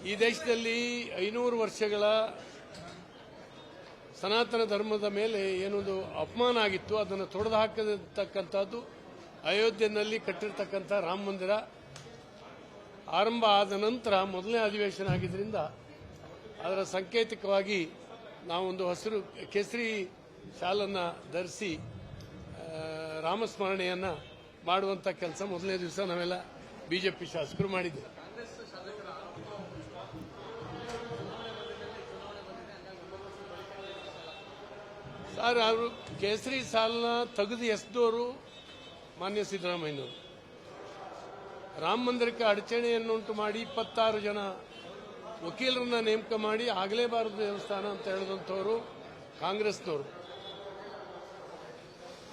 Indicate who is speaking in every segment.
Speaker 1: ಈ ದೇಶದಲ್ಲಿ 500 ವರ್ಷಗಳ ಸನಾತನ ಧರ್ಮದ ಮೇಲೆ ಏನೊಂದು ಅಪಮಾನ ಆಗಿತ್ತು, ಅದನ್ನು ತೊಡೆದು ಹಾಕತಕ್ಕಂಥದ್ದು ಅಯೋಧ್ಯೆಯಲ್ಲಿ ಕಟ್ಟಿರ್ತಕ್ಕಂಥ ರಾಮ ಮಂದಿರ ಆರಂಭ ಆದ ನಂತರ ಮೊದಲನೇ ಅಧಿವೇಶನ ಆಗಿದ್ದರಿಂದ ಅದರ ಸಂಕೇತಿಕವಾಗಿ ನಾವೊಂದು ಹಸಿರು ಕೇಸರಿ ಶಾಲನ್ನು ಧರಿಸಿ ರಾಮಸ್ಮರಣೆಯನ್ನು ಮಾಡುವಂಥ ಕೆಲಸ ಮೊದಲನೇ ದಿವಸ ನಾವೆಲ್ಲ ಬಿಜೆಪಿ ಶಾಸಕರು ಮಾಡಿದ್ದೇವೆ. ಸರ್, ಅವರು ಕೇಸರಿ ಸಾಲನ್ನ ತೆಗೆದು ಎಸೆದವರು ಮಾನ್ಯ ಸಿದ್ದರಾಮಯ್ಯನವರು. ರಾಮ ಮಂದಿರಕ್ಕೆ ಅಡಚಣೆಯನ್ನುಂಟು ಮಾಡಿ 26 ಜನ ವಕೀಲರನ್ನ ನೇಮಕ ಮಾಡಿ ಆಗಲೇಬಾರದು ದೇವಸ್ಥಾನ ಅಂತ ಹೇಳಿದಂಥವರು ಕಾಂಗ್ರೆಸ್ನವರು.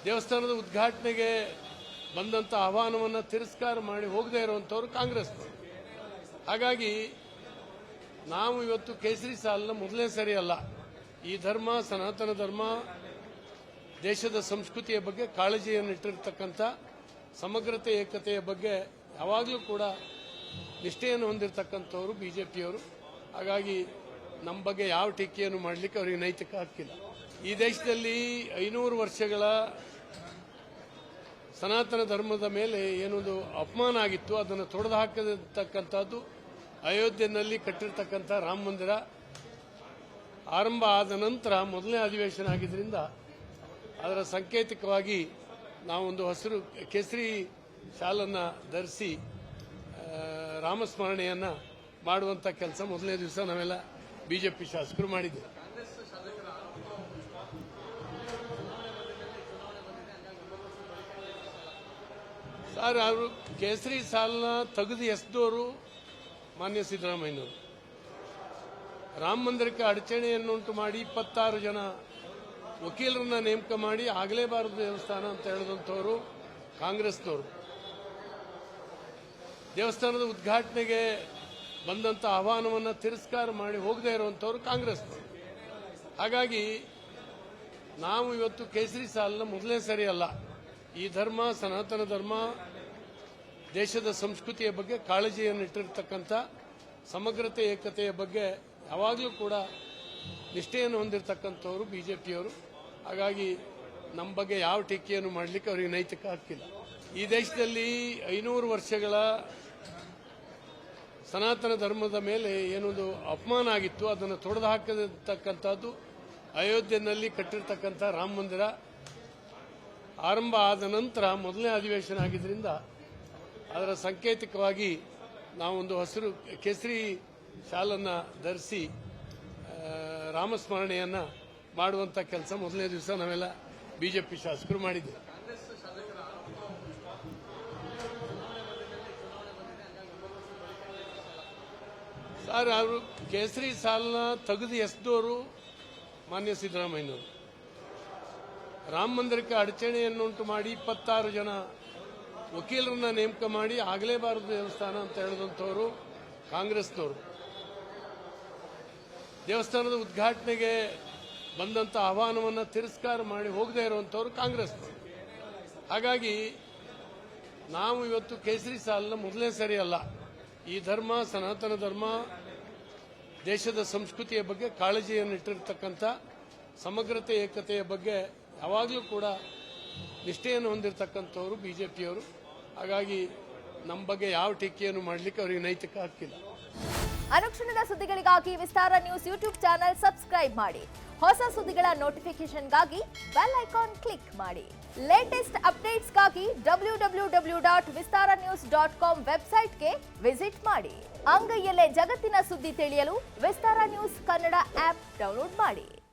Speaker 1: ದೇವಸ್ಥಾನದ ಉದ್ಘಾಟನೆಗೆ ಬಂದಂಥ ಆಹ್ವಾನವನ್ನು ತಿರಸ್ಕಾರ ಮಾಡಿ ಹೋಗದೇ ಇರುವಂಥವ್ರು ಕಾಂಗ್ರೆಸ್ನವರು. ಹಾಗಾಗಿ ನಾವು ಇವತ್ತು ಕೇಸರಿ ಸಾಲನ್ನ ಮೊದಲನೇ ಸರಿ ಅಲ್ಲ, ಈ ಧರ್ಮ ಸನಾತನ ಧರ್ಮ ದೇಶದ ಸಂಸ್ಕೃತಿಯ ಬಗ್ಗೆ ಕಾಳಜಿಯನ್ನು ಇಟ್ಟಿರ್ತಕ್ಕಂಥ ಸಮಗ್ರತೆ ಏಕತೆಯ ಬಗ್ಗೆ ಯಾವಾಗಲೂ ಕೂಡ ನಿಷ್ಠೆಯನ್ನು ಹೊಂದಿರತಕ್ಕಂಥವ್ರು ಬಿಜೆಪಿಯವರು. ಹಾಗಾಗಿ ನಮ್ಮ ಬಗ್ಗೆ ಯಾವ ಟೀಕೆಯನ್ನು ಮಾಡಲಿಕ್ಕೆ ಅವರಿಗೆ ನೈತಿಕ ಹಕ್ಕಿಲ್ಲ. ಈ ದೇಶದಲ್ಲಿ 500 ವರ್ಷಗಳ ಸನಾತನ ಧರ್ಮದ ಮೇಲೆ ಏನೊಂದು ಅಪಮಾನ ಆಗಿತ್ತು, ಅದನ್ನು ತೊಡೆದು ಹಾಕತಕ್ಕಂಥದ್ದು ಅಯೋಧ್ಯೆಯಲ್ಲಿ ಕಟ್ಟಿರ್ತಕ್ಕಂಥ ರಾಮ ಮಂದಿರ ಆರಂಭ ಆದ ನಂತರ ಮೊದಲನೇ ಅಧಿವೇಶನ ಆಗಿದ್ದರಿಂದ ಅದರ ಸಂಕೇತಿಕವಾಗಿ ನಾವೊಂದು ಹಸಿರು ಕೇಸರಿ ಶಾಲನ್ನು ಧರಿಸಿ ರಾಮಸ್ಮರಣೆಯನ್ನು ಮಾಡುವಂಥ ಕೆಲಸ ಮೊದಲನೇ ದಿವಸ ನಾವೆಲ್ಲ ಬಿಜೆಪಿ ಶಾಸಕರು ಮಾಡಿದ್ದೇವೆ. ಸರ್, ಅವರು ಕೇಸರಿ ಸಾಲನ್ನ ತೆಗೆದು ಎಸೆದವರು ಮಾನ್ಯ ಸಿದ್ದರಾಮಯ್ಯನವರು. ರಾಮ ಮಂದಿರಕ್ಕೆ ಅಡಚಣೆಯನ್ನುಂಟು ಮಾಡಿ 26 ಜನ ವಕೀಲರನ್ನ ನೇಮಕ ಮಾಡಿ ಆಗಲೇಬಾರದು ದೇವಸ್ಥಾನ ಅಂತ ಹೇಳಿದಂಥವರು ಕಾಂಗ್ರೆಸ್ನವರು. ದೇವಸ್ಥಾನದ ಉದ್ಘಾಟನೆಗೆ ಬಂದಂಥ ಆಹ್ವಾನವನ್ನು ತಿರಸ್ಕಾರ ಮಾಡಿ ಹೋಗದೇ ಇರುವಂಥವ್ರು ಕಾಂಗ್ರೆಸ್ನವರು. ಹಾಗಾಗಿ ನಾವು ಇವತ್ತು ಕೇಸರಿ ಸಾಲನ್ನ ಮೊದಲನೇ ಸರಿ ಅಲ್ಲ, ಈ ಧರ್ಮ ಸನಾತನ ಧರ್ಮ ದೇಶದ ಸಂಸ್ಕೃತಿಯ ಬಗ್ಗೆ ಕಾಳಜಿಯನ್ನು ಇಟ್ಟಿರ್ತಕ್ಕಂಥ ಸಮಗ್ರತೆ ಏಕತೆಯ ಬಗ್ಗೆ ಯಾವಾಗಲೂ ಕೂಡ ನಿಷ್ಠೆಯನ್ನು ಹೊಂದಿರತಕ್ಕಂಥವ್ರು ಬಿಜೆಪಿಯವರು. ಹಾಗಾಗಿ ನಮ್ಮ ಬಗ್ಗೆ ಯಾವ ಟೀಕೆಯನ್ನು ಮಾಡಲಿಕ್ಕೆ ಅವರಿಗೆ ನೈತಿಕ ಹಕ್ಕಿಲ್ಲ. ಈ ದೇಶದಲ್ಲಿ 500 ವರ್ಷಗಳ ಸನಾತನ ಧರ್ಮದ ಮೇಲೆ ಏನೊಂದು ಅಪಮಾನ ಆಗಿತ್ತು, ಅದನ್ನು ತೊಡೆದು ಹಾಕತಕ್ಕಂಥದ್ದು ಅಯೋಧ್ಯೆಯಲ್ಲಿ ಕಟ್ಟಿರ್ತಕ್ಕಂಥ ರಾಮ ಮಂದಿರ ಆರಂಭ ಆದ ನಂತರ ಮೊದಲನೇ ಅಧಿವೇಶನ ಆಗಿದ್ದರಿಂದ ಅದರ ಸಂಕೇತಿಕವಾಗಿ ನಾವೊಂದು ಹಸಿರು ಕೇಸರಿ ಶಾಲನ್ನು ಧರಿಸಿ ರಾಮಸ್ಮರಣೆಯನ್ನು ಮಾಡುವಂಥ ಕೆಲಸ ಮೊದಲನೇ ದಿವಸ ನಾವೆಲ್ಲ ಬಿಜೆಪಿ ಶಾಸಕರು ಮಾಡಿದ್ದೇವೆ. ಸರ್, ಅವರು ಕೇಸರಿ ಸಾಲನ್ನ ತೆಗೆದು ಎಸೆದವರು ಮಾನ್ಯ ಸಿದ್ದರಾಮಯ್ಯನವರು. ರಾಮ ಮಂದಿರಕ್ಕೆ ಅಡಚಣೆಯನ್ನುಂಟು ಮಾಡಿ 26 ಜನ ವಕೀಲರನ್ನ ನೇಮಕ ಮಾಡಿ ಆಗಲೇಬಾರದು ದೇವಸ್ಥಾನ ಅಂತ ಹೇಳಿದಂಥವರು ಕಾಂಗ್ರೆಸ್ನವರು. ದೇವಸ್ಥಾನದ ಉದ್ಘಾಟನೆಗೆ ಬಂದಂಥ ಆಹ್ವಾನವನ್ನು ತಿರಸ್ಕಾರ ಮಾಡಿ ಹೋಗದೇ ಇರುವಂಥವ್ರು ಕಾಂಗ್ರೆಸ್ನವರು. ಹಾಗಾಗಿ ನಾವು ಇವತ್ತು ಕೇಸರಿ ಸಾಲನ್ನ ಮೊದಲನೇ ಸರಿ ಅಲ್ಲ, ಈ ಧರ್ಮ ಸನಾತನ ಧರ್ಮ ದೇಶದ ಸಂಸ್ಕೃತಿಯ ಬಗ್ಗೆ ಕಾಳಜಿಯನ್ನು ಇಟ್ಟಿರ್ತಕ್ಕಂಥ ಸಮಗ್ರತೆ ಏಕತೆಯ ಬಗ್ಗೆ ಯಾವಾಗಲೂ ಕೂಡ ನಿಷ್ಠೆಯನ್ನು ಹೊಂದಿರತಕ್ಕಂಥವ್ರು ಬಿಜೆಪಿಯವರು. ಹಾಗಾಗಿ ನಮ್ಮ ಬಗ್ಗೆ ಯಾವ ಟೀಕೆಯನ್ನು ಮಾಡಲಿಕ್ಕೆ ಅವರಿಗೆ ನೈತಿಕ ಹಕ್ಕಿಲ್ಲ.
Speaker 2: ಅನುಕ್ಷಣದ ಸುದ್ದಿಗಳಿಗಾಗಿ ವಿಸ್ತಾರ ನ್ಯೂಸ್ ಯೂಟ್ಯೂಬ್ ಚಾನೆಲ್ ಸಬ್ಸ್ಕ್ರೈಬ್ ಮಾಡಿ. ಹೊಸ ಸುದ್ದಿಗಳ ನೋಟಿಫಿಕೇಶನ್ಗಾಗಿ ಬೆಲ್ ಐಕಾನ್ ಕ್ಲಿಕ್ ಮಾಡಿ. ಲೇಟೆಸ್ಟ್ ಅಪ್ಡೇಟ್ಸ್ಗಾಗಿ www.vistaranews.com ವೆಬ್ಸೈಟ್ಗೆ ವಿಸಿಟ್ ಮಾಡಿ. ಅಂಗೈಯಲ್ಲೇ ಜಗತ್ತಿನ ಸುದ್ದಿ ತಿಳಿಯಲು ವಿಸ್ತಾರ ನ್ಯೂಸ್ ಕನ್ನಡ ಆಪ್ ಡೌನ್ಲೋಡ್ ಮಾಡಿ.